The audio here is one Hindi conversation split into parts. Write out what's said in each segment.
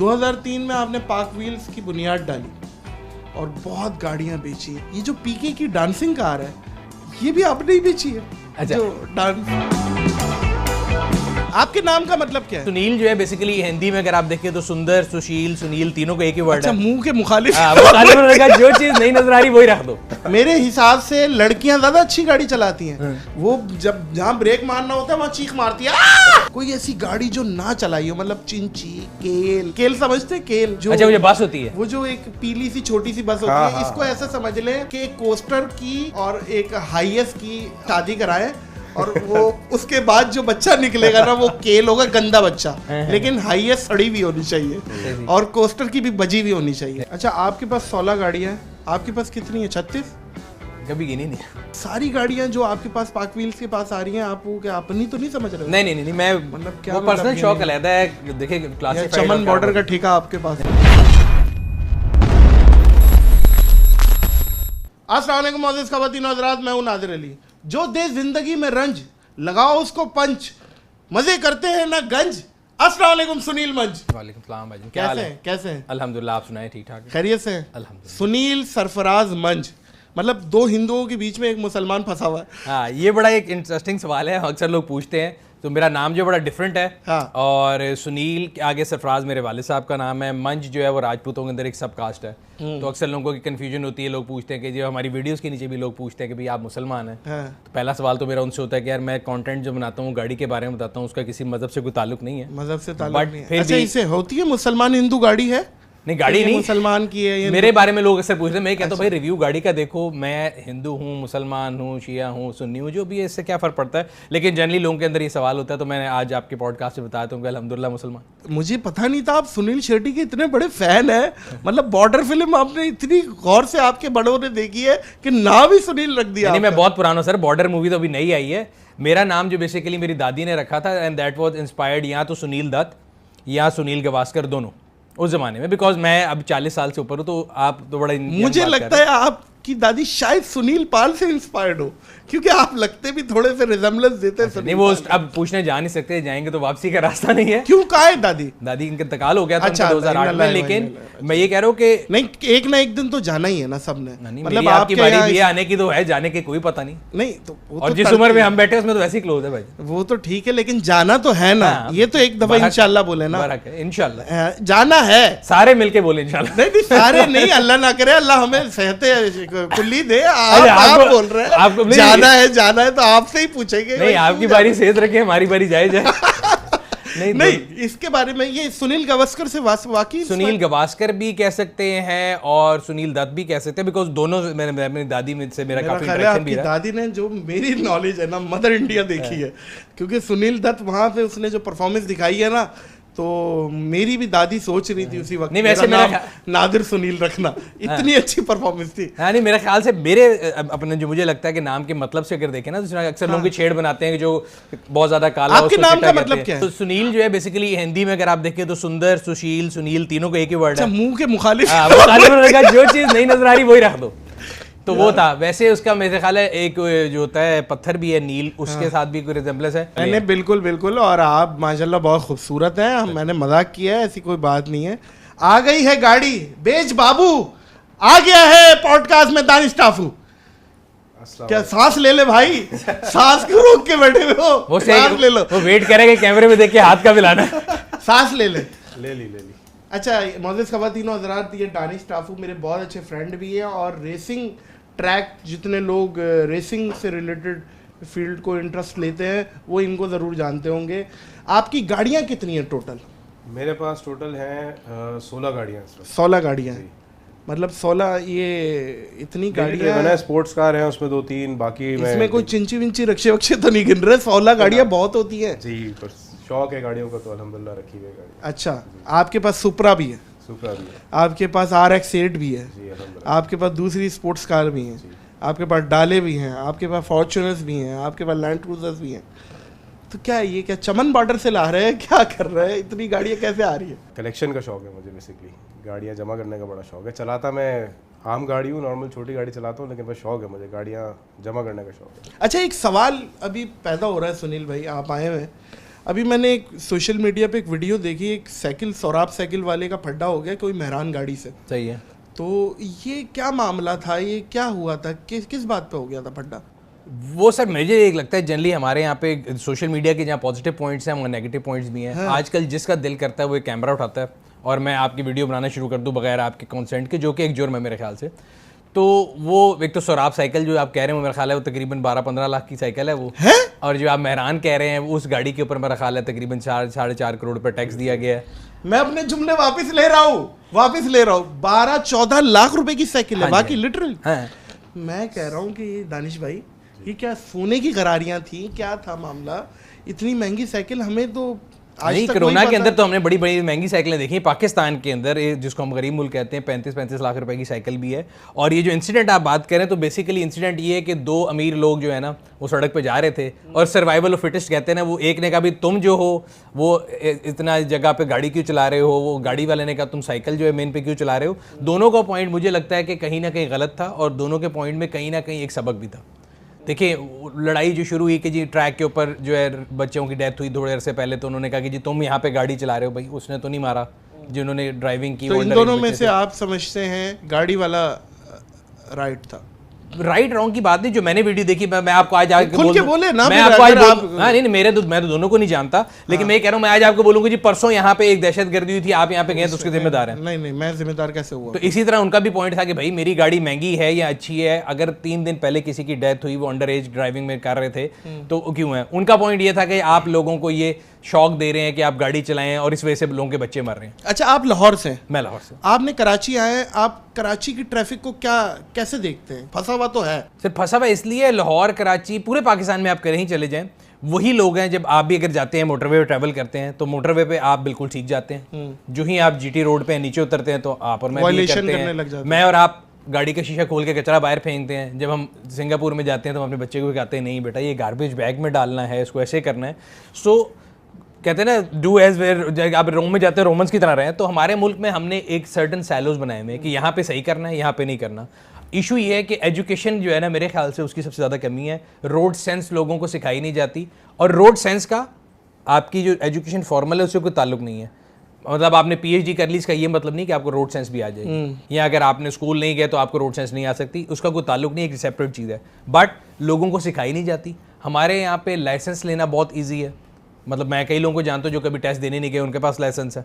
2003 में आपने पाक व्हील्स की बुनियाद डाली और बहुत गाड़ियां बेची है। ये जो पीके की डांसिंग कार है ये भी आपने ही बेची है। अच्छा। जो डांस आपके नाम का मतलब क्या है? सुनील जो है बेसिकली हिंदी में अगर आप देखें तो सुंदर, सुशील, सुनील तीनों को एक ही वर्ड अच्छा, है। मुंह के मुखालिफ। जो चीज नहीं नजर आ रही वही रख दो। मेरे हिसाब से लड़कियां ज्यादा अच्छी गाड़ी चलाती हैं। वो जब जहाँ ब्रेक मारना होता है वहाँ चीख मारती है। कोई ऐसी गाड़ी जो ना चलाई हो, मतलब चिंची, केल समझते हैं? केल जो अच्छा, वो जो बस होती है, वो जो एक पीली सी छोटी सी बस होती है, इसको ऐसा समझ लें कि एक कोस्टर की और एक हाईएस्ट की शादी कराए और वो उसके बाद जो बच्चा निकलेगा ना वो केल होगा, गंदा बच्चा, लेकिन हाईएस्ट सड़ी भी होनी चाहिए और कोस्टर की भी बजी भी होनी चाहिए। अच्छा, आपके पास 16 गाड़ियां हैं, आपके पास कितनी है? 36? कभी गिनी नहीं। सारी गाड़ियां जो आपके पास पाक व्हील्स के पास आ रही हैं, आप वो क्या अपनी तो नहीं समझ रहे हो? नहीं, मैं मतलब क्या वो पर्सनल शौक अलग है। देखिए क्लासिफाइड चमन बॉर्डर का ठेका आपके पास है। अस्सलाम वालेकुम मोअज़्ज़िज़ ख़वातीन और हज़रात, मैं हूं नादिर अली। जो दे जिंदगी में रंज, लगाओ उसको पंच, मजे करते हैं ना गंज। अस्सलाम वालेकुम सुनील मंज। वालेकुम सलाम भाई, क्या हाल है? कैसे हैं? अल्हम्दुलिल्लाह, आप सुनाए? ठीक ठाक, खैरियत से हैं? अल्हम्दुलिल्लाह। सुनील सरफराज मंज, मतलब दो हिंदुओं के बीच में एक मुसलमान फंसा हुआ है। हाँ, ये बड़ा एक इंटरेस्टिंग सवाल है, अक्सर लोग पूछते हैं। तो मेरा नाम जो बड़ा डिफरेंट है। हाँ। और सुनील के आगे सरफराज मेरे वालिद साहब का नाम है। मंज जो है वो राजपूतों के अंदर एक सब कास्ट है। तो अक्सर लोगों की कंफ्यूजन होती है, लोग पूछते हैं कि जो हमारी वीडियोस के नीचे भी लोग पूछते हैं कि भाई आप मुसलमान हैं। हाँ। तो पहला सवाल तो मेरा उनसे होता है कि यार मैं कंटेंट जो बनाता हूँ गाड़ी के बारे में बताता हूँ, उसका किसी मजहब से कोई ताल्लुक नहीं है। मजहब से ताल्लुक But नहीं है। फिर अच्छा, भी- इसे होती है मुसलमान हिंदू गाड़ी है? नहीं, गाड़ी ये नहीं, मुसलमान की है ये। मेरे बारे में लोग अक्सर पूछते हैं। मैं कहता हूँ भाई रिव्यू गाड़ी का देखो, मैं हिंदू हूँ, मुसलमान हूँ, शिया हूँ, सुन्नी हूँ, जो भी है इससे क्या फ़र्क पड़ता है। लेकिन जनरली लोगों के अंदर ये सवाल होता है, तो मैंने आज आपके पॉडकास्ट से बताया हूँ कि अल्हम्दुलिल्लाह मुसलमान। मुझे पता नहीं था आप सुनील शेट्टी के इतने बड़े फैन हैं। मतलब बॉर्डर फिल्म आपने इतनी गौर से आपके बड़ों ने देखी है कि नाम ही सुनील रख दिया। नहीं, मैं बहुत पुराना हूँ सर, बॉर्डर मूवी तो अभी नई आई है। मेरा नाम जो बेसिकली मेरी दादी ने रखा था, एंड दैट वाज इंस्पायर्ड या तो सुनील दत्त या सुनील गवास्कर, दोनों उस जमाने में। बिकॉज मैं अब 40 साल से ऊपर हूँ, तो आप तो बड़ा मुझे लगता है आपकी दादी शायद सुनील पाल से इंस्पायर्ड हो, क्योंकि आप लगते भी थोड़े से रिजेम्बलेंस देते हैं। नहीं, वो अब पूछने जा नहीं सकते, जाएंगे तो वापसी का रास्ता नहीं है। क्यों, कहा है दादी? दादी इनका इंतकाल हो गया था अच्छा, 2008 में। लेकिन मैं ये कह रहा हूँ कि नहीं, एक ना एक दिन तो जाना ही है ना सबने। मतलब आपकी बारी भी है आने की, तो है, जाने की कोई पता नहीं। नहीं तो और जिस उम्र में हम बैठे उसमें तो वैसे ही क्लोज है भाई। वो तो ठीक है, लेकिन जाना तो है ना। ये तो एक दफा इंशाल्लाह बोले ना, इंशाल्लाह जाना है। सारे मिलके बोले इंशाल्लाह। नहीं, सारे नहीं, अल्लाह ना करे, अल्लाह हमें सेहते कुल्ली दे। आप बोल रहे हैं आपको जाना है तो आपसे ही पूछेंगे। नहीं, आपकी बारी सेहत रखे, हमारी बारी जायज है। नहीं, इसके बारे में ये सुनील गावस्कर से वाकई सुनील गावस्कर भी कह सकते हैं और सुनील दत्त भी कह सकते हैं, बिकॉज दोनों मेरी दादी से मेरा काफी इंटरेक्शन भी रहा। दादी ने जो मेरी नॉलेज है ना मदर इंडिया देखी है, क्योंकि सुनील दत्त वहां पे उसने जो परफॉर्मेंस दिखाई है ना, तो मेरी भी दादी सोच रही थी उसी वक्त नहीं, वैसे मेरा नादिर सुनील रखना। इतनी अच्छी परफॉर्मेंस थी। हाँ, नहीं, मेरे ख्याल से मेरे अपने जो मुझे लगता है कि नाम के मतलब से अगर देखें ना, तो अक्सर लोग छेड़ बनाते हैं कि जो बहुत ज्यादा काला। आपके नाम का मतलब क्या है? तो सुनील जो है बेसिकली हिंदी में अगर आप देखें तो सुंदर, सुशील, सुनील तीनों को एक ही वर्ड है। मुंह के मुखालिफ। जो चीज नहीं नजर आ रही वही रख दो। तो वो था। वैसे उसका मेरे ख्याल है एक जो होता है पत्थर भी है नील, उसके साथ भी कोई रिजेम्बलेंस है। मैंने बिल्कुल, और आप माशाल्लाह बहुत खूबसूरत हैं। मैंने मजाक किया है, ऐसी कोई बात नहीं है। आ गई है गाड़ी, बेच बाबू आ गया है पॉडकास्ट में दानिश टाफू। क्या सांस ले ले भाई, सांस क्यों रोक के बैठे हुए हो? वो सांस ले लो। वो वेट करेंगे कैमरे में देख के हाथ का मिलाना। सांस ले ले ली। अच्छा, मोअज़्ज़िज़ ख़वातीन और हज़रात, ये दानिश टाफू मेरे बहुत अच्छे फ्रेंड भी है और रेसिंग ट्रैक, जितने लोग रेसिंग से रिलेटेड फील्ड को इंटरेस्ट लेते हैं वो इनको ज़रूर जानते होंगे। आपकी गाड़ियाँ कितनी हैं टोटल? मेरे पास टोटल हैं 16 गाड़ियाँ। 16 गाड़ियाँ हैं, मतलब 16 ये इतनी गाड़ियाँ। स्पोर्ट्स कार हैं उसमें 2-3, बाकी इसमें कोई चिंची विंची रक्षे वक्षे तो नहीं गिन रहे? 16 गाड़ियाँ बहुत होती हैं जी, पर शौक है गाड़ियों का, तो अल्हम्दुलिल्लाह रखी हुई गाड़ी। अच्छा, आपके पास सुपरा भी है? सुपरा भी है। आपके पास RX-8 भी है? जी अल्हम्दुलिल्लाह। आपके पास दूसरी स्पोर्ट्स कार भी हैं? आपके पास डाले भी हैं? आपके पास फॉर्च्यूनर्स भी हैं? आपके पास लैंड क्रूजर्स भी हैं? तो क्या ये क्या चमन बॉर्डर से ला रहे हैं, क्या कर रहे हैं? इतनी गाड़ियाँ कैसे आ रही है? कलेक्शन का शौक है मुझे, बेसिकली गाड़ियाँ जमा करने का बड़ा शौक है। चलाता मैं आम गाड़ी हूँ, नॉर्मल छोटी गाड़ी चलाता हूँ, लेकिन बस शौक है मुझे, गाड़ियाँ जमा करने का शौक है। अच्छा, एक सवाल अभी पैदा हो रहा है सुनील भाई, आप आए हुए हैं। अभी मैंने एक सोशल मीडिया पे एक वीडियो देखी, एक साइकिल सौराब साइकिल वाले का फड्डा हो गया कोई मेहरान गाड़ी से। सही है। तो ये क्या मामला था, ये क्या हुआ था, किस बात पे हो गया था फड्डा? वो सर मुझे एक लगता है जनरली हमारे यहाँ पे सोशल मीडिया के जहाँ पॉजिटिव पॉइंट्स हैं वहाँ नेगेटिव पॉइंट्स भी हैं। आजकल जिसका दिल करता है वो एक कैमरा उठाता है और मैं आपकी वीडियो बनाना शुरू कर दूँ बगैर आपके कंसेंट के, जो कि एक जुर्म है मेरे ख्याल से। तो वो एक तो सौराब साइकिल जो आप कह रहे हैं मेरा ख्याल है वो तकरीबन 12-15 लाख की साइकिल है वो है? और जो आप मेहरान कह रहे हैं उस गाड़ी के ऊपर मेरा ख्याल है तकरीबन 4-4.5 करोड़ रुपए टैक्स दिया गया है। मैं अपने जुमले वापस ले रहा हूँ 12-14 लाख रुपए की साइकिल है बाकी लिटरली। मैं कह रहा हूँ कि दानिश भाई ये क्या सोने की गरारियां थी, क्या था मामला? इतनी महंगी साइकिल हमें तो आज नहीं, तक कोरोना के अंदर तो हमने बड़ी बड़ी महंगी साइकिलें देखी। पाकिस्तान के अंदर जिसको हम गरीब मुल्क कहते हैं 35-35 लाख रुपए की साइकिल भी है। और ये जो इंसिडेंट आप बात करें तो बेसिकली इंसिडेंट ये है कि 2 अमीर लोग जो है ना वो सड़क पे जा रहे थे और सर्वाइवल ऑफ फिटेस्ट कहते हैं ना, वो एक ने कहा भी तुम जो हो वो इतना जगह पे गाड़ी क्यों चला रहे हो, वो गाड़ी वाले ने कहा तुम साइकिल जो है मेन पे क्यों चला रहे हो। दोनों का पॉइंट मुझे लगता है कि कहीं ना कहीं गलत था और दोनों के पॉइंट में कहीं ना कहीं एक सबक भी था। देखिए लड़ाई जो शुरू हुई कि जी ट्रैक के ऊपर जो है बच्चों की डेथ हुई थोड़ी देर से पहले, तो उन्होंने कहा कि जी तुम यहाँ पे गाड़ी चला रहे हो। भाई उसने तो नहीं मारा जिन्होंने ड्राइविंग की। तो इन दोनों में से आप समझते हैं गाड़ी वाला राइट था? राइट रॉन्ग की बात नहीं, जो मैंने वीडियो देखी मैं आपको आज आके खुल के बोले ना, मैं आपको आज हाँ नहीं मैं तो दोनों को नहीं जानता, लेकिन मैं कह रहा हूँ मैं आज आपको बोलूंगा जी परसों यहाँ पे एक दहशतगर्दी हुई थी, आप यहाँ पे गए तो उसके जिम्मेदार हैं। नहीं मैं जिम्मेदार कैसे हुआ? तो इसी तरह उनका भी पॉइंट था कि भाई मेरी गाड़ी महंगी है या अच्छी है, अगर 3 दिन पहले किसी की डेथ हुई वो अंडर एज ड्राइविंग में कर रहे थे तो क्यों है। उनका पॉइंट ये था कि आप लोगों को ये शौक दे रहे हैं कि आप गाड़ी चलाएं और इस वजह से लोगों के बच्चे मर रहे हैं। अच्छा आप लाहौर से? मैं लाहौर से। आपने कराची आए, आप कराची की ट्रैफिक को कैसे देखते हैं? फंसा हुआ तो है सिर्फ फंसा हुआ इसलिए, लाहौर कराची पूरे पाकिस्तान में आप कहीं चले जाएं वही लोग हैं। जब आप भी अगर जाते हैं मोटरवे पे ट्रैवल करते हैं तो मोटरवे पे आप बिल्कुल ठीक जाते हैं, जो ही आप जीटी रोड पे नीचे उतरते हैं तो आप और मैं भी करते हैं, मैं और आप गाड़ी का शीशा खोल के कचरा बाहर फेंकते हैं। जब हम सिंगापुर में जाते हैं तो हम अपने बच्चे को भी कहते हैं नहीं बेटा ये गार्बेज बैग में डालना है, इसको ऐसे करना है। सो कहते हैं ना डू एज वेयर, आप रोम में जाते हैं रोमन्स की तरह रहे। तो हमारे मुल्क में हमने एक सर्टन सैलोज बनाए हुए हैं कि यहाँ पे सही करना है, यहाँ पे नहीं करना। इशू ये है कि एजुकेशन जो है ना मेरे ख्याल से उसकी सबसे ज़्यादा कमी है। रोड सेंस लोगों को सिखाई नहीं जाती और रोड सेंस का आपकी जो एजुकेशन फॉर्मल है उससे कोई ताल्लुक नहीं है। मतलब आपने पीएचडी कर ली इसका ये मतलब नहीं कि आपको रोड सेंस भी आ जाएगी, या अगर आपने स्कूल नहीं गए तो आपको रोड सेंस नहीं आ सकती, उसका कोई ताल्लुक नहीं, एक सेपरेट चीज़ है। बट लोगों को सिखाई नहीं जाती। हमारे यहाँ पे लाइसेंस लेना बहुत ईजी है, मतलब मैं कई लोगों को जानता हूँ जो कभी टेस्ट देने नहीं गए उनके पास लाइसेंस है।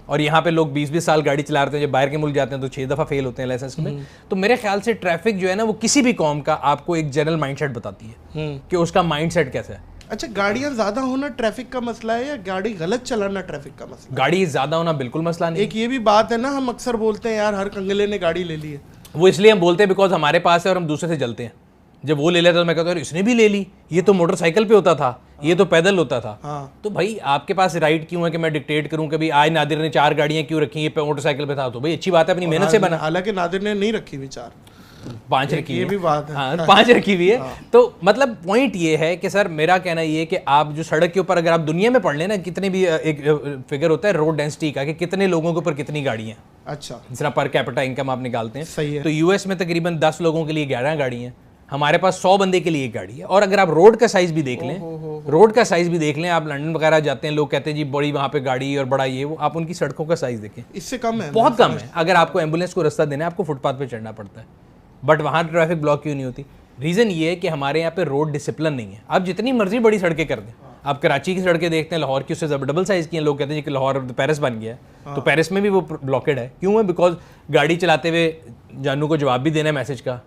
और यहाँ पे लोग 20-20 साल गाड़ी चला रहे हैं, जब बाहर के मुल्क जाते हैं तो 6 दफ़ा फेल होते हैं लाइसेंस में। तो मेरे ख्याल से ट्रैफिक जो है ना वो किसी भी कौम का आपको एक जनरल माइंडसेट बताती है कि उसका माइंडसेट कैसा है। अच्छा गाड़ियां ज्यादा होना ट्रैफिक का मसला है या गाड़ी गलत चलाना ट्रैफिक का मसला? गाड़ी ज्यादा होना बिल्कुल मसला नहीं। एक ये भी बात है ना, हम अक्सर बोलते हैं यार हर कंगले ने गाड़ी ले ली है। वो इसलिए हम बोलते हैं बिकॉज हमारे पास है और हम दूसरे से जलते हैं। जब वो ले लेता तो मैं कहता हूँ इसने भी ले ली, ये तो मोटरसाइकिल पे होता था, ये तो पैदल होता था। तो भाई आपके पास राइट क्यों है कि मैं डिक्टेट करूं कि भाई आज नादिर ने 4 गाड़ियां क्यों रखी, ये मोटरसाइकिल पे था, तो भाई अच्छी बात है, अपनी मेहनत से बना। हालांकि नादिर ने नहीं रखी हुई 4, 5 रखी ये भी बात है। हाँ 5 रखी हुई है। तो मतलब पॉइंट ये है कि सर मेरा कहना ये है कि आप जो सड़क के ऊपर अगर आप दुनिया में पढ़ लेना कितने भी एक फिगर होता है रोड डेंसिटी का कि कितने लोगों के ऊपर कितनी गाड़ियां। अच्छा जिस तरह पर कैपिटा इनकम आप निकालते हैं, सही है। तो यूएस में तकरीबन 10 लोगों के लिए 11 गाड़ियां, हमारे पास 100 बंदे के लिए 1 गाड़ी है। और अगर आप रोड का साइज भी देख लें, रोड का साइज भी देख लें, आप लंदन वगैरह जाते हैं लोग कहते हैं जी बड़ी वहाँ पे गाड़ी और बड़ा ये वो, आप उनकी सड़कों का साइज देखें इससे कम है, बहुत कम है। अगर आपको एम्बुलेंस को रास्ता देना है आपको फुटपाथ पे चढ़ना पड़ता है, बट वहाँ ट्रैफिक ब्लॉक क्यों नहीं होती? रीज़न ये है कि हमारे यहाँ पे रोड डिसिप्लिन नहीं है। आप जितनी मर्जी बड़ी सड़कें कर दें, आप कराची की सड़कें देखते हैं लाहौर की उससे डबल साइज की हैं, लोग कहते हैं कि लाहौर पेरिस बन गया है, तो पेरिस में भी वो ब्लॉकेड है। क्यों है? बिकॉज गाड़ी चलाते हुए जानू को जवाब भी देना है मैसेज का,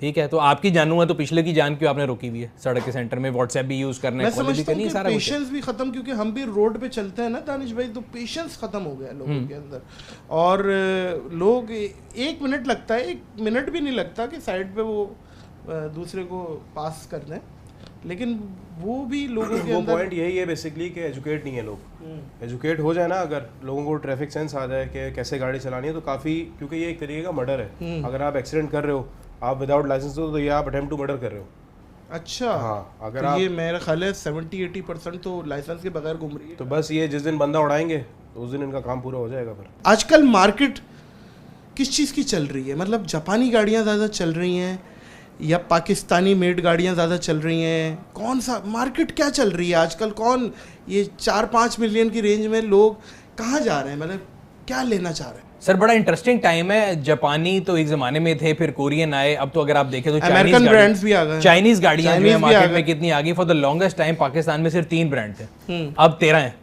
ठीक है, तो आपकी जानू है तो पिछले की जान क्यों आपने रोकी हुई है सड़क के सेंटर में? व्हाट्सएप भी यूज करना है, कॉल भी करनी है, सारा पेशेंस भी खत्म, क्योंकि हम भी रोड पे चलते हैं ना दानिश भाई, तो पेशेंस खत्म हो गया लोगों के अंदर। और लोग 1 मिनट लगता है, 1 मिनट भी नहीं लगता कि साइड पे वो दूसरे को पास कर दें, लेकिन वो भी लोगों के अंदर पॉइंट यही है बेसिकली कि एजुकेट नहीं है लोग। एजुकेट हो जाए ना, अगर लोगों को ट्रैफिक सेंस आ जाए कि कैसे गाड़ी चलानी है, तो काफ़ी, क्योंकि ये एक तरीके का मर्डर है। अगर आप एक्सीडेंट कर रहे हो आप विदाउट लाइसेंस हो तो ये आप अटेम्प्ट टू मर्डर कर रहे हो। अच्छा हाँ, अगर तो आप ये मेरा ख्याल है 70-80% तो लाइसेंस के बगैर घूम रही है। तो बस ये जिस दिन बंदा उड़ाएंगे तो उस दिन इनका काम पूरा हो जाएगा। फिर आजकल मार्केट किस चीज़ की चल रही है? मतलब जापानी गाड़ियाँ ज़्यादा चल रही हैं या पाकिस्तानी मेड गाड़ियाँ ज़्यादा चल रही हैं? कौन सा मार्केट क्या चल रही है आजकल? कौन ये 4-5 मिलियन की रेंज में लोग कहाँ जा रहे हैं, मतलब क्या लेना चाह रहे हैं? सर बड़ा इंटरेस्टिंग टाइम है। जापानी तो एक जमाने में थे, फिर कोरियन आए, अब तो अगर आप देखें तो अमेरिकन ब्रांड्स भी आ गए, चाइनीज गाड़ियां जो है मार्केट में कितनी आ गई। For the longest time Pakistan में सिर्फ 3 ब्रांड थे, अब 13 हैं।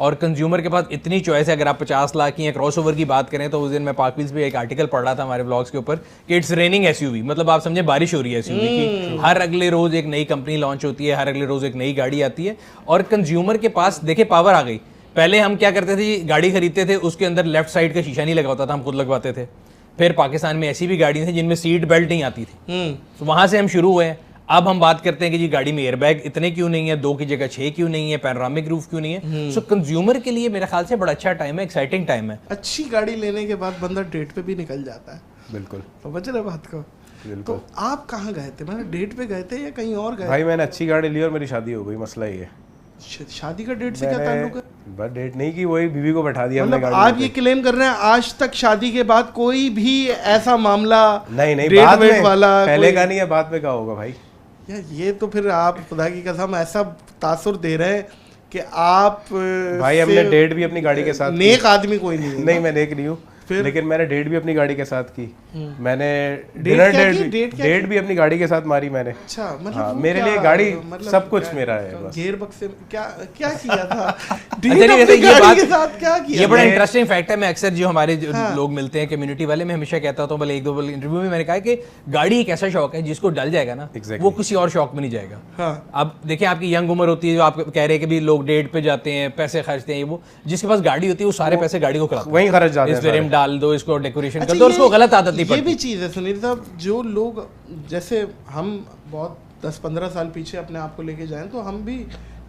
और कंज्यूमर के पास इतनी चॉइस है। अगर आप 50 लाख की क्रॉसओवर की बात करें तो उस दिन मैं पार्क व्हील्स पे एक आर्टिकल पढ़ रहा था हमारे ब्लॉग्स के ऊपर कि इट्स रेनिंग एसयूवी, मतलब आप समझे बारिश हो रही है एसयूवी की। हर अगले रोज एक नई कंपनी लॉन्च होती है, हर अगले रोज एक नई गाड़ी आती है और कंज्यूमर के पास देखे पावर आ गई। पहले हम क्या करते थे, गाड़ी खरीदते थे उसके अंदर लेफ्ट साइड का शीशा नहीं लगा होता था, हम खुद लगवाते थे। फिर पाकिस्तान में ऐसी भी गाड़ियां थी जिनमें सीट बेल्ट नहीं आती थी, तो वहां से हम शुरू हुए। अब हम बात करते हैं कि जी गाड़ी में एयरबैग इतने क्यों नहीं है, 2 की जगह 6 क्यों नहीं है, पैनोरामिक रूफ क्यों नहीं है। सो कंज्यूमर के लिए मेरे ख्याल से बड़ा अच्छा टाइम है, एक्साइटिंग टाइम है। अच्छी गाड़ी लेने के बाद बंदा डेट पे भी निकल जाता है। बिल्कुल समझ रहे बात को? तो आप कहाँ गए थे, मतलब डेट पे गए थे या कहीं और गए? भाई मैंने अच्छी गाड़ी ली और मेरी शादी हो गई, मसला ये है। शादी का डेट से क्या ताल्लुक है? बस डेट नहीं की, वही बीवी को बैठा दिया हमने मतलब गाड़ी आप ये क्लेम कर रहे हैं आज तक शादी के बाद कोई भी ऐसा मामला नहीं डेट बाद वेट में, वाला पहले का नहीं है, बाद में का होगा भाई। यार ये तो फिर आप खुदा की कसम ऐसा तासुर दे रहे हैं कि आप भाई हमने डेट भी अपनी गाड़ी के साथ नेक आदमी कोई नहीं है। नहीं मैं नेक नहीं हूँ, लेकिन मैंने डेट भी अपनी गाड़ी के साथ की। मैंने डिनर डेट भी अपनी गाड़ी के साथ मारी मैंने। अच्छा, मतलब हाँ, मेरे लिए गाड़ी सब कुछ मेरा है बस। गेयर बक्से क्या क्या किया था? ये बात के साथ क्या किया? ये बड़ा इंटरेस्टिंग फैक्ट है। मैं अक्सर जो हमारे लोग मिलते हैं कम्युनिटी वाले, मैं हमेशा कहता हूँ, भले 1-2 इंटरव्यू में मैंने कहा कि गाड़ी एक ऐसा शौक है जिसको डल जाएगा ना वो किसी और शौक में नहीं जाएगा। अब देखिए आपकी यंग उम्र होती है, जो आप कह रहे हैं कि भी लोग डेट पे जाते हैं, पैसे खर्चते हैं, वो जिसके पास गाड़ी होती है वो सारे पैसे गाड़ी को खिलाते हैं, वहीं खर्च जाते हैं। इस रिम डाल दो, इसको डेकोरेशन कर दो, उसको गलत आदत नहीं पड़ती। ये भी चीज़ है सुनील साहब, जो लोग जैसे हम बहुत 10-15 साल पीछे अपने आप को लेके जाएं तो हम भी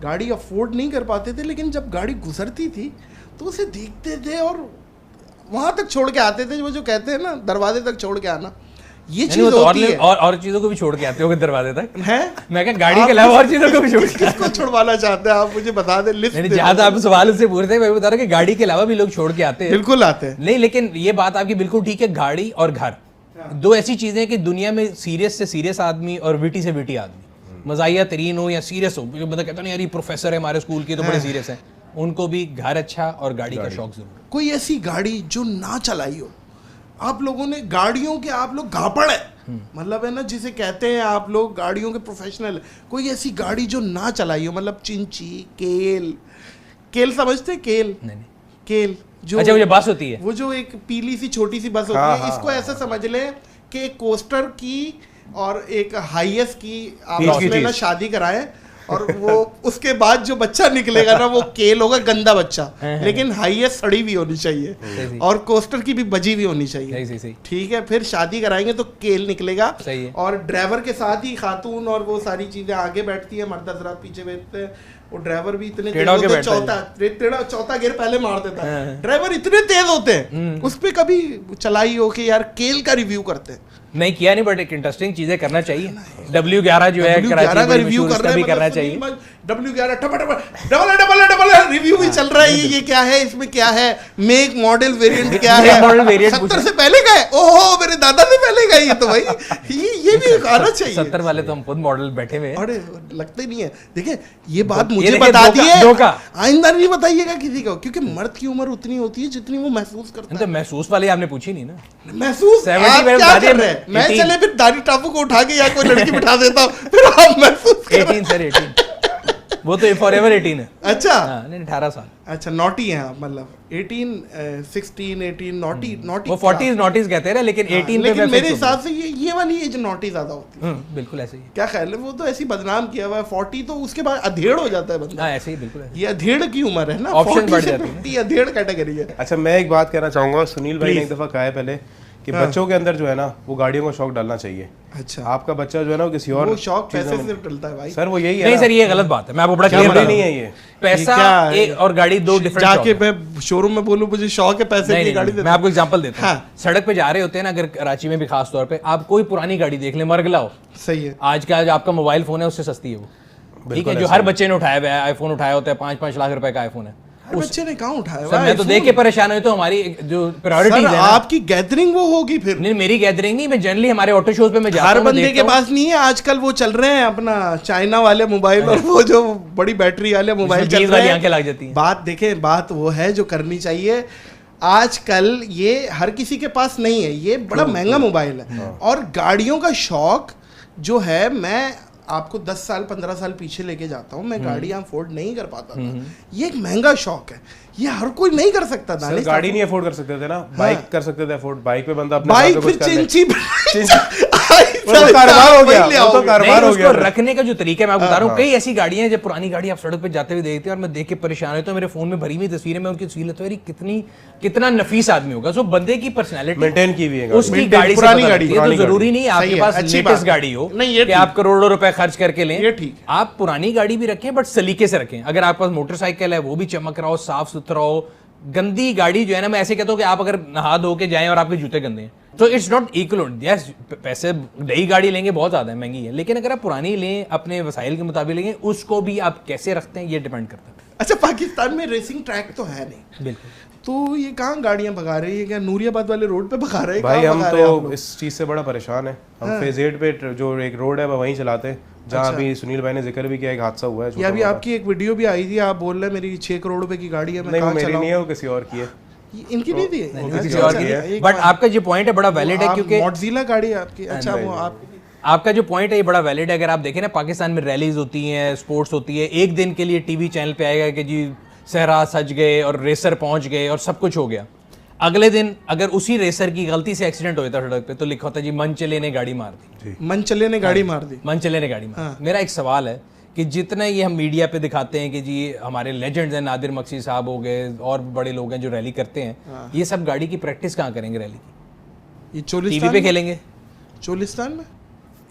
गाड़ी अफोर्ड नहीं कर पाते थे, लेकिन जब गाड़ी गुजरती थी तो उसे देखते थे और वहां तक छोड़ के आते थे। वो जो कहते हैं ना दरवाजे तक छोड़ के आना, ये चीज तो होती है। और चीजों को भी छोड़ के आते हो दरवाजे तक है। मैं क्या गाड़ी के अलावा और चीजों को भी छोड़ के किसको छुड़वाना चाहते हैं आप, मुझे बता दें लिस्ट। नहीं, ज्यादा आप सवाल से पूछ रहे हैं, मैं बता रहा हूं कि गाड़ी के अलावा भी लोग छोड़ के आते हैं। बिल्कुल आते हैं। नहीं, लेकिन ये बात आपकी बिल्कुल ठीक है। गाड़ी और घर दो ऐसी चीजें हैं कि दुनिया में सीरियस से सीरियस आदमी और विटी से विटी आदमी, मजाहिया तरीन हो या सीरियस हो, जो मतलब कहता नहीं यार ये प्रोफेसर है हमारे स्कूल के तो बड़े सीरियस हैं, उनको भी घर अच्छा और गाड़ी का शौक जरूर। कोई ऐसी गाड़ी जो ना चलाई हो? आप लोगों ने गाड़ियों के, आप लोग गापड़ है, मतलब है ना जिसे कहते हैं आप लोग गाड़ियों के प्रोफेशनल। कोई ऐसी गाड़ी जो ना चलाई हो, मतलब चिंची, केल समझते? केल नहीं केल जो, अच्छा, वो बस होती है, वो जो एक पीली सी छोटी सी बस होती है, इसको ऐसा समझ लें कि एक कोस्टर की और एक हाईएस की आप उसमें ना शादी कराएं और वो उसके बाद जो बच्चा निकलेगा ना वो केल होगा, गंदा बच्चा, लेकिन हाईएस्ट सड़ी भी होनी चाहिए और कोस्टर की भी बजी हुई होनी चाहिए। ठीक है, फिर शादी कराएंगे तो केल निकलेगा। और ड्राइवर के साथ ही खातून और वो सारी चीजें आगे बैठती है, मर्द हजरात पीछे बैठते हैं। वो ड्राइवर भी इतने तेज होते हैं, चौथा गियर पहले मार देता है। ड्राइवर इतने तेज होते हैं। उस पे कभी चलाई हो कि यार केल का रिव्यू करते हैं? नहीं किया नहीं, बट एक इंटरेस्टिंग चीजें करना चाहिए। W11 जो है कराची का रिव्यू करना चाहिए। W11 डबल रिव्यू भी चल रहा है। ये क्या है, इसमें क्या है, मेक मॉडल वेरिएंट क्या है, 70 से पहले का है? ओहो मेरे दादा से पहले का। ये तो भाई ये भी आना चाहिए। 70 वाले तो हम खुद मॉडल बैठे हुए हैं। अरे लगते नहीं है। देखिए ये बात मुझे बता दी है, आइंदा नहीं बताइएगा किसी को, क्योंकि मर्द की उम्र उतनी होती है जितनी वो महसूस करता है। महसूस वाली आपने पूछी नहीं ना। महसूस क्या कर रहे हैं? मैं चले फिर दाढ़ी टापू को उठा के या कोई लड़की बिठा देता हूँ, फिर आप महसूस 18 सर 18 वो तो फॉरएवर 18 है। अच्छा नहीं 18 साल। अच्छा नॉटी है आप, मतलब 18 16 18 नॉटी वो 40s नॉटीज कहते हैं ना, लेकिन 18 पे लेकिन मेरे हिसाब से ये वाली एज नॉटी ज्यादा होती है। बिल्कुल ऐसे ही। क्या ख्याल है? वो तो ऐसी बदनाम किया हुआ है। 40 तो उसके बाद अधेड़ हो जाता है बंदा। ऐसे ही बिल्कुल। ये अधेड़ की उम्र है ना, ऑप्शन बढ़ जाती है, अधेड़ कैटेगरी है। अच्छा मैं एक बात कहना चाहूंगा, सुनील भाई ने एक दफा कहा है पहले कि बच्चों के अंदर जो है ना वो गाड़ियों का शौक डालना चाहिए। अच्छा आपका बच्चा जो है ना वो किसी और वो शौक पैसे से डलता है भाई। सर वो यही है। नहीं सर ये गलत बात है, मैं आपको बड़ा क्लियर नहीं है ये पैसा एक और गाड़ी दो डिफरेंट। जाके मैं शोरूम में बोलूं मुझे शौक है पैसे की गाड़ी, मैं आपको एग्जांपल देता हूं। सड़क पे जा रहे होते हैं ना, अगर कराची में भी खास तौर पे, आप कोई पुरानी गाड़ी देख ले, मरगला हो, सही है, आज का आपका मोबाइल फोन है उससे सस्ती है वो, ठीक है, जो हर बच्चे ने उठाया हुआ है, आईफोन उठाया होता है, 5-5 लाख रुपए का आईफोन है, बच्चे ने कहाँ उठाया सर मैं तो देख के परेशान हुई, तो हमारी जो प्रायोरिटी है ना, आपकी गैदरिंग वो होगी फिर। नहीं मेरी गैदरिंग नहीं, मैं जनरली हमारे ऑटो शोज पे मैं जाता हर हूं, बंदे के पास नहीं है आजकल, वो चल रहे हैं अपना चाइना वाले मोबाइल और वो जो बड़ी बैटरी वाले मोबाइल चल रहे हैं, आंखें लग जाती हैं। बात देखें, बात वो है जो करनी चाहिए आजकल, ये हर किसी के पास नहीं है, ये बड़ा महंगा मोबाइल है। और गाड़ियों का शौक जो है, मैं आपको 10 साल 15 साल पीछे लेके जाता हूँ, मैं गाड़ियाँ अफोर्ड नहीं कर पाता था। ये एक महंगा शौक है, ये हर कोई नहीं कर सकता था। गाड़ी नहीं अफोर्ड कर सकते थे ना, बाइक कर सकते थे अफोर्ड। बाइक पे बंदा अपने बाइक फिर चिंची कारोबार हो गया, वो तो कारोबार हो गया। रखने का जो तरीका मैं आपको बता रहा हूँ, कई ऐसी गाड़ियां हैं, जब पुरानी गाड़ी आप सड़क पे जाते हुए देखते हैं और मैं देख के परेशान होता हूँ, मेरे फोन में भरी हुई तस्वीरें, मैं उनकी तस्वीर लेता हूँ, कितना नफीस आदमी होगा। सो बंदे की पर्सनैलिटी मेंटेन की हुई है, उसकी गाड़ी पुरानी गाड़ी, तो जरूरी नहीं आपके पास लेटेस्ट गाड़ी हो कि आप करोड़ों रुपए खर्च करके लें। आप पुरानी गाड़ी भी रखें बट सलीके से रखें। अगर आपके पास मोटरसाइकिल है वो भी चमक रहा हो, साफ सुथरा हो। गंदी गाड़ी जो है ना, मैं ऐसे कहता हूँ कि आप अगर नहा धो के जाएं और आपके जूते गंदे हैं, तो इट्स नॉट इक्वल। यस, पैसे नई गाड़ी लेंगे बहुत ज्यादा है, महंगी है, लेकिन अगर आप पुरानी लें, अपने वसाइल के मुताबिक लेंगे, उसको भी आप कैसे रखते हैं ये डिपेंड करता है। अच्छा, पाकिस्तान में रेसिंग ट्रैक तो है नहीं, बिल्कुल, तो ये कहाँ गाड़ियां भगा रही है? क्या नूरियाबाद वाले रोड पे भगा रहे हैं? भाई हम तो इस चीज से बड़ा परेशान है। हम फेज 8 पे जो एक रोड है वहीं चलाते हैं, जहाँ अभी सुनील भाई ने जिक्र भी किया, एक हादसा हुआ है। या अभी आपकी एक वीडियो भी आई थी, आप बोल रहे मेरी 6 करोड़ रुपए की गाड़ी है, मैं नहीं, मेरी नहीं है, वो किसी और की है। इनकी नहीं थी, किसी और की है। बट आपका जो पॉइंट है बड़ा वैलिड है, क्योंकि मॉडजिला गाड़ी है आपकी। अच्छा, वो आपका जो पॉइंट है ये बड़ा वैलिड है। अगर आप देखें ना, पाकिस्तान में रैलीज होती हैं, स्पोर्ट्स होती है, एक दिन के लिए टीवी चैनल पे आएगा कि जी सहरा सज गए और रेसर पहुंच गए और सब कुछ हो गया। अगले दिन अगर उसी रेसर की गलती से एक्सीडेंट होता सड़क पे, तो लिखा होता जी मनचले ने गाड़ी मार दी, मनचले ने गाड़ी मार दी, मनचले ने गाड़ी मार दी। मेरा एक सवाल है कि जितने ये हम मीडिया पे दिखाते हैं कि जी हमारे लेजेंड्स हैं, नादिर मक्सी साहब हो गए और बड़े लोग हैं जो रैली करते हैं, ये सब गाड़ी की प्रैक्टिस कहाँ करेंगे रैली की? ये टीवी पे खेलेंगे चोलिस्तान में,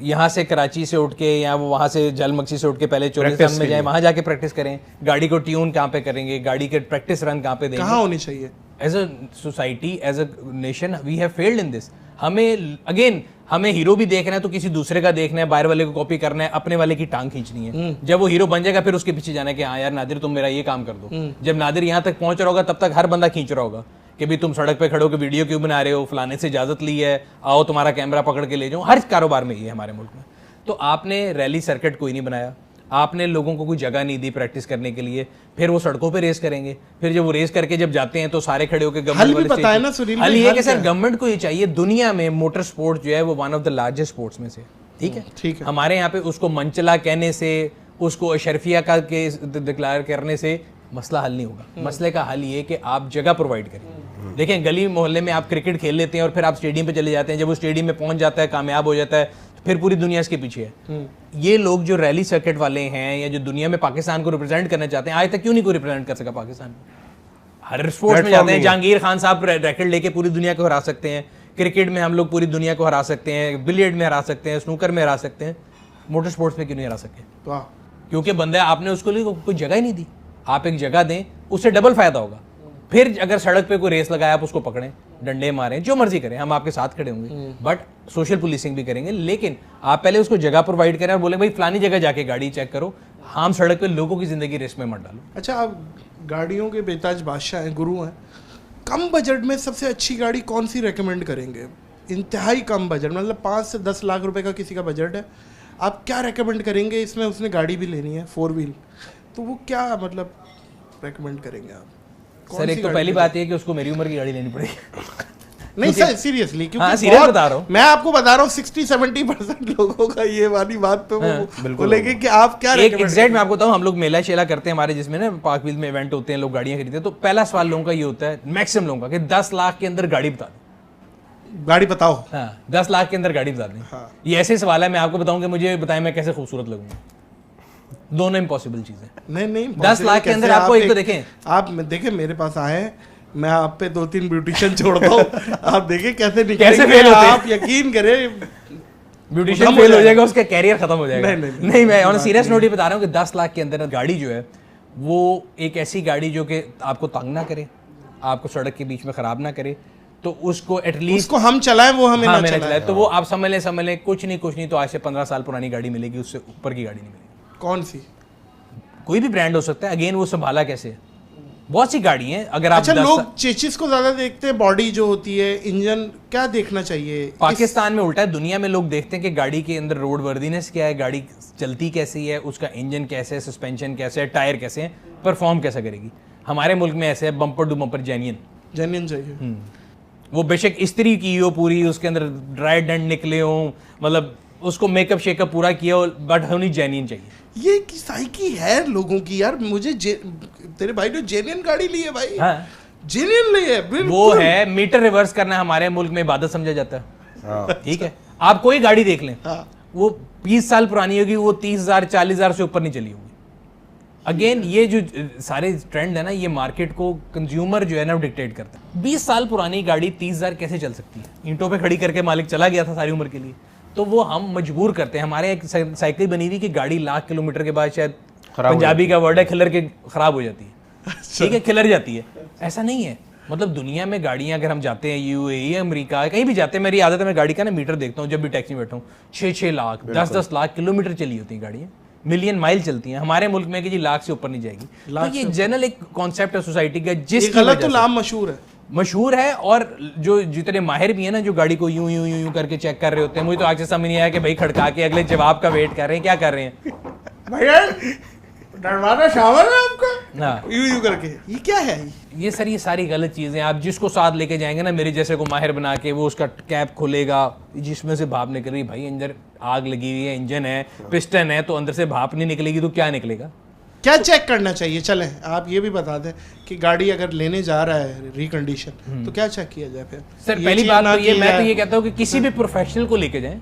यहाँ से कराची से उठ के या वो वहाँ से जल मक्सी से उठ के पहले चोलिस्तान में जाए, वहाँ जाके प्रैक्टिस करें। गाड़ी को ट्यून कहाँ पे करेंगे, गाड़ी के प्रैक्टिस रन कहाँ पे देंगे, कहाँ होनी चाहिए? As a society, as a nation, we have failed in this. हमें हीरो भी देखना है तो किसी दूसरे का देखना है, बाहर वाले को कॉपी करना है, अपने वाले की टांग खींचनी है। जब वो हीरो बन जाएगा फिर उसके पीछे जाना है कि हाँ यार नादिर तुम मेरा ये काम कर दो। जब नादिर यहाँ तक पहुंच रहा होगा तब तक हर बंदा खींच रहा होगा कि भी तुम सड़क पे खड़े हो के वीडियो क्यों बना रहे हो, फलाने से इजाजत ली है, आओ तुम्हारा कैमरा पकड़ के ले जाऊं। हर कारोबार में ये है हमारे मुल्क में। तो आपने रैली सर्किट कोई नहीं बनाया, आपने लोगों को कोई जगह नहीं दी प्रैक्टिस करने के लिए, फिर वो सड़कों पे रेस करेंगे, फिर जब वो रेस करके जब जाते हैं तो सारे खड़े होकर गवर्नमेंट हल ये कि सर गवर्नमेंट को ये चाहिए, दुनिया में मोटर स्पोर्ट जो है वो one of the largest sports में से, ठीक है, हमारे यहाँ पे उसको मंचला कहने से, उसको अशरफिया का केस डिक्लेयर करने से मसला हल नहीं होगा। मसले का हल ये कि आप जगह प्रोवाइड करिए। देखें गली मोहल्ले में आप क्रिकेट खेल लेते हैं और फिर आप स्टेडियम पे चले जाते हैं, जब वो स्टेडियम में पहुंच जाता है, कामयाब हो जाता है, फिर पूरी दुनिया इसके पीछे है। ये लोग जो रैली सर्किट वाले हैं या जो दुनिया में पाकिस्तान को रिप्रेजेंट करना चाहते हैं, आज तक क्यों नहीं कोई रिप्रेजेंट कर सका पाकिस्तान? हर स्पोर्ट्स में जाते हैं, जहांगीर खान साहब रैकेट लेके पूरी दुनिया को हरा सकते हैं, क्रिकेट में हम लोग पूरी दुनिया को हरा सकते हैं, बिलियर्ड में हरा सकते हैं, स्नूकर में हरा सकते हैं, मोटर स्पोर्ट्स में क्यों नहीं हरा सके? क्योंकि बंदा आपने उसको लिए कोई जगह ही नहीं दी। आप एक जगह दें, उससे डबल फायदा होगा। फिर अगर सड़क पे कोई रेस लगाए, आप उसको पकड़ें, डंडे मारें, जो मर्जी करें, हम आपके साथ खड़े होंगे, बट सोशल पुलिसिंग भी करेंगे। लेकिन आप पहले उसको जगह प्रोवाइड करें और बोले भाई फलानी जगह जाके गाड़ी चेक करो, हम सड़क पे लोगों की जिंदगी रिस्क में मत डालो। अच्छा, आप गाड़ियों के बेताज बादशाह हैं, गुरु हैं, कम बजट में सबसे अच्छी गाड़ी कौन सी रेकमेंड करेंगे? इंतहाई कम बजट, मतलब 5 से 10 लाख रुपए का किसी का बजट है, आप क्या रेकमेंड करेंगे? इसमें उसने गाड़ी भी लेनी है 4 व्हील, तो वो क्या मतलब रेकमेंड करेंगे आप? सर एक तो पहली बात है कि उसको मेरी उम्र की गाड़ी लेनी पड़ेगी। नहीं सर, सीरियसली, क्योंकि हाँ, सीरियस बता रहा हूँ, मैं आपको बता रहा हूँ 60-70% लोगों का ये वाली बात पे वो बोलेंगे कि आप क्या एक एग्जैक्ट मैं आपको बताऊँ, हम लोग मेला शेला करते हैं हमारे, जिसमें ना पार्क व्हील में इवेंट होते हैं, लोग गाड़ियाँ खरीदते हैं, तो पहला सवाल लोगों का ये होता है, मैक्सिमम लोगों का, कि 10 लाख के अंदर गाड़ी बता दो, गाड़ी बताओ। हाँ, 10 लाख के अंदर गाड़ी बता दें। हाँ। ये ऐसे सवाल है, मैं आपको बताऊँ कि मुझे बताएं मैं कैसे खूबसूरत लगूंगा, दोनों इम्पॉसिबल चीजें। नहीं 10 लाख के अंदर आपको एक तो देखें, आप देखें मेरे पास आए, मैं आप पे 2-3 ब्यूटिशियन छोड़ता हूँ, आप देखें कैसे निकलेंगे, आप यकीन करें ब्यूटिशियन फेल हो जाएगा, उसका कैरियर खत्म हो जाएगा। नहीं मैं ऑन सीरियस नोट ही बता रहा हूँ कि 10 लाख के अंदर गाड़ी जो है वो एक ऐसी गाड़ी जो कि आपको तंग ना करे, आपको सड़क के बीच में खराब ना करे, तो उसको एटलीस्ट उसको हम चलाएं, वो हमें ना चलाए, तो वो आप समझ लें कुछ नहीं तो आज से 15 साल पुरानी गाड़ी मिलेगी, उससे ऊपर की गाड़ी नहीं मिलेगी। कौन सी? कोई भी ब्रांड हो सकता है, अगेन वो संभाला कैसे है, बहुत सी गाड़ी हैं। अगर आप अच्छा, लोग चेचिस को ज्यादा देखते हैं, बॉडी जो होती है, इंजन, क्या देखना चाहिए? पाकिस्तान में उल्टा है, दुनिया में लोग देखते हैं कि गाड़ी के अंदर रोड वर्दीनेस क्या है, गाड़ी चलती कैसी है, उसका इंजन कैसे है, सस्पेंशन कैसे है, टायर कैसे हैं, परफॉर्म कैसा करेगी। हमारे मुल्क में ऐसे है बम्पर टू बम्पर जेन्युइन चाहिए। वो बेशक इस्त्री की हो पूरी, उसके अंदर ड्राई डेंट निकले हो, मतलब उसको मेकअप शेकअप पूरा किया हो, बट होनी जेन्युइन चाहिए। ये साइकी है लोगों की यार। मुझे तेरे भाई ने जेन्युइन गाड़ी ली है भाई। हाँ, जेन्युइन ली है बिल्कुल। वो है मीटर रिवर्स करना हमारे मुल्क में इबादत समझा जाता है। ठीक है, आप कोई गाड़ी देख लें, वो 20 साल पुरानी होगी, वो 30,000 40,000 से ऊपर नहीं चली होगी। अगेन ये जो सारे ट्रेंड है ना, ये मार्केट को कंज्यूमर जो है ना डिक्टेट करता है। 20 साल पुरानी गाड़ी 30,000 कैसे चल सकती है? ईंटों पे खड़ी करके मालिक चला गया था सारी उम्र के लिए, तो वो हम मजबूर करते हैं। हमारे एक साइकिल बनी हुई कि गाड़ी लाख किलोमीटर के बाद शायद पंजाबी का वर्ड है खिलर के खराब हो जाती है। ठीक है, खिलर जाती है। ऐसा नहीं है, मतलब दुनिया में गाड़ियां अगर हम जाते हैं यूएई, अमेरिका, कहीं भी जाते हैं, मेरी आदत है मैं गाड़ी का ना मीटर देखता हूँ जब भी टैक्सी में बैठा हूँ। 6-6 लाख 10-10 लाख किलोमीटर चली होती है गाड़ियाँ, मिलियन माइल चलती हैं। हमारे मुल्क में कि जी लाख से ऊपर नहीं जाएगी। तो ये जनरल एक कॉन्सेप्ट है सोसाइटी का, जिस गलत तो नाम मशहूर है। और जो जितने माहिर भी है ना, जो गाड़ी को यूं यूं यूं यूं करके चेक कर रहे होते हैं, मुझे तो आज से समझ नहीं आया कि भाई खड़का के अगले जवाब का वेट कर रहे हैं, क्या कर रहे हैं भैया? डरवाना शावर है आपका, हाँ यूं करके। ये क्या है? ये सर, ये सारी गलत चीज़ें। आप जिसको साथ लेके जाएंगे ना, मेरे जैसे को माहिर बना के, वो उसका कैप खोलेगा, जिसमें से भाप निकल रही, भाई अंदर आग लगी हुई है, इंजन है, पिस्टन है, तो अंदर से भाप नहीं निकलेगी तो क्या निकलेगा? क्या चेक करना चाहिए? चलें आप ये भी बता दें कि गाड़ी अगर लेने जा रहा है रिकंडीशन, तो क्या चेक किया जाए? फिर सर पहली बात तो ये, मैं तो ये कहता हूँ कि किसी भी प्रोफेशनल को लेके जाएं,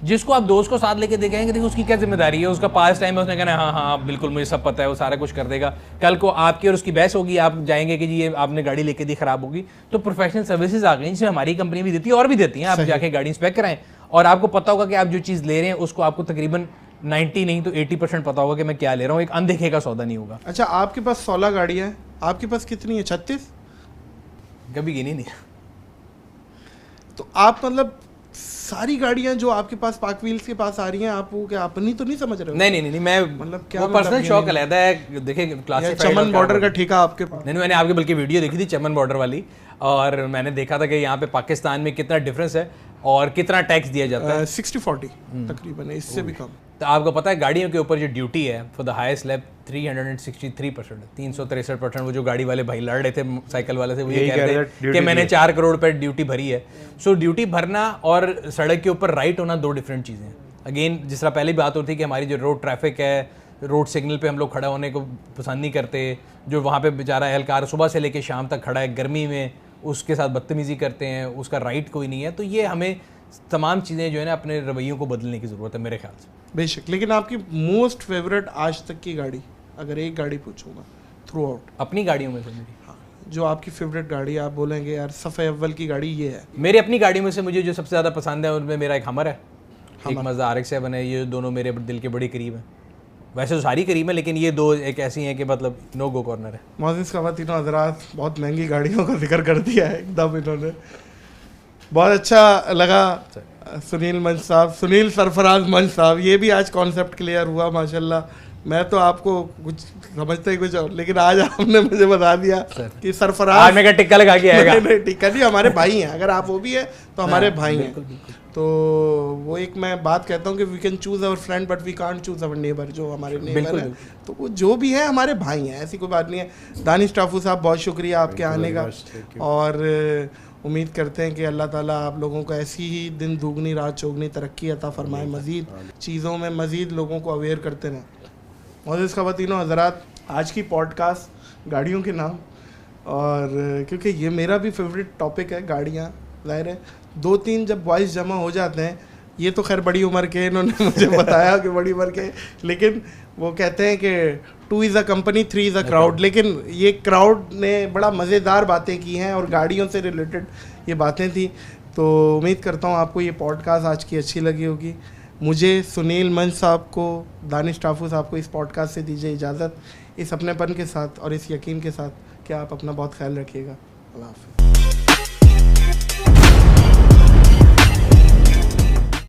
जिसको आप दोस्त को साथ लेके देखेंगे, देखो उसकी क्या जिम्मेदारी है, उसका पास टाइम है, उसने कहना हाँ हाँ बिल्कुल मुझे सब पता है, वो सारा कुछ कर देगा। कल को आपकी और उसकी बहस होगी, आप जाएंगे कि जी ये आपने गाड़ी लेके दी, खराब होगी। तो प्रोफेशनल सर्विसेज आ गई, जिसमें हमारी कंपनी भी देती है और भी देती है। आप जाके गाड़ी इंस्पेक्ट कराएं, और आपको पता होगा कि आप जो चीज़ ले रहे हैं उसको आपको तकरीबन 90 नहीं तो 80% पता होगा कि मैं क्या ले रहा हूँ। एक अनदेखे का सौदा नहीं होगा। अच्छा, आपके पास 16 गाड़ियाँ हैं, आपके पास कितनी है? 36? कभी गिनी नहीं। तो आप मतलब सारी गाड़ियां जो आपके पास पार्क व्हील्स के पास आ रही हैं, आप वो क्या अपनी तो नहीं समझ रहे हो? नहीं, मैं मतलब क्या, वो पर्सनल शौक अलग है। देखिए क्लासिक चमन बॉर्डर का ठेका आपके पास? नहीं, मैंने आपकी बल्कि वीडियो देखी थी चमन बॉर्डर वाली, और मैंने देखा था कि यहाँ पे पाकिस्तान में कितना डिफरेंस है और कितना टैक्स दिया जाता है। 60-40 तकरीबन, इससे भी कम। तो आपको पता है गाड़ियों के ऊपर जो ड्यूटी है फॉर द हाईएस्ट स्लैब 363%, 363%। वो जो गाड़ी वाले भाई लड़ रहे थे साइकिल वाले से, वो ये कह रहे थे कि मैंने 4 करोड़ रुपए ड्यूटी भरी है। सो ड्यूटी भरना और सड़क के ऊपर राइट होना दो डिफरेंट चीज़ें हैं। अगेन जिस तरह पहले बात होती है कि हमारी जो रोड ट्रैफिक है, रोड सिग्नल पे हम लोग खड़ा होने को पसंद नहीं करते, जो वहाँ पे बेचारा एहलकार सुबह से लेके शाम तक खड़ा है गर्मी में, उसके साथ बदतमीज़ी करते हैं, उसका राइट कोई नहीं है। तो ये हमें तमाम चीज़ें जो है ना अपने रवैयों को बदलने की ज़रूरत है मेरे ख्याल से। बेशक, लेकिन आपकी मोस्ट फेवरेट आज तक की गाड़ी, अगर एक गाड़ी पूछूंगा थ्रू आउट अपनी गाड़ियों में से मेरी, हाँ, जो आपकी फेवरेट गाड़ी, आप बोलेंगे यार सफ़े अव्वल की गाड़ी ये है? मेरी अपनी गाड़ियों में से मुझे जो सबसे ज़्यादा पसंद है उनमें मेरा एक हमर है, एक मज़दा RX-7 है। ये दोनों मेरे दिल के बड़ी करीब हैं। वैसे तो सारी करीब है, लेकिन ये दो एक ऐसी हैं कि मतलब नो गो कॉर्नर है। मोअज़्ज़िज़ ख़वातीन हज़रात, बहुत महंगी गाड़ियों का जिक्र कर दिया है एकदम इन्होंने। बहुत अच्छा लगा सुनील मंच साहब, सुनील सरफराज मंच साहब। ये भी आज कॉन्सेप्ट क्लियर हुआ माशाल्लाह। मैं तो आपको कुछ समझते ही कुछ और, लेकिन आज आपने मुझे बता दिया कि सरफराज में टिक्का लगा के आएगा। नहीं टिक्का नहीं, हमारे भाई हैं। अगर आप वो भी है तो हमारे भाई हैं। तो वो एक मैं बात कहता हूँ कि we can choose our friend but we can't choose our neighbour. जो हमारे नेबर है तो वो जो भी है हमारे भाई हैं, ऐसी कोई बात नहीं है। दानिश टाफू साहब, बहुत शुक्रिया आपके आने का, और उम्मीद करते हैं कि अल्लाह ताला आप लोगों को ऐसी ही दिन दुगनी रात चौगनी तरक्की अता फरमाए, मज़ीद चीज़ों में मज़ीद लोगों को अवेयर करते रहें। मोअज़्ज़िज़ ख़वातीनो हज़रात, आज की पॉडकास्ट गाड़ियों के नाम, और क्योंकि ये मेरा भी फेवरेट टॉपिक है गाड़ियाँ, ज़ाहिर है 2-3 जब बॉयज़ जमा हो जाते हैं, ये तो खैर बड़ी उम्र के, इन्होंने मुझे बताया कि बड़ी उम्र के, लेकिन वो कहते हैं कि 2 is a company 3 is a crowd. लेकिन ये क्राउड ने बड़ा मज़ेदार बातें की हैं और गाड़ियों से रिलेटेड ये बातें थी। तो उम्मीद करता हूँ आपको ये पॉडकास्ट आज की अच्छी लगी होगी। मुझे, सुनील मंच साहब को, दानिश टाफू साहब को इस पॉडकास्ट से दीजिए इजाज़त, इस अपनेपन के साथ और इस यकीन के साथ कि आप अपना बहुत ख्याल रखिएगा। अल्लाह हाफ़िज़।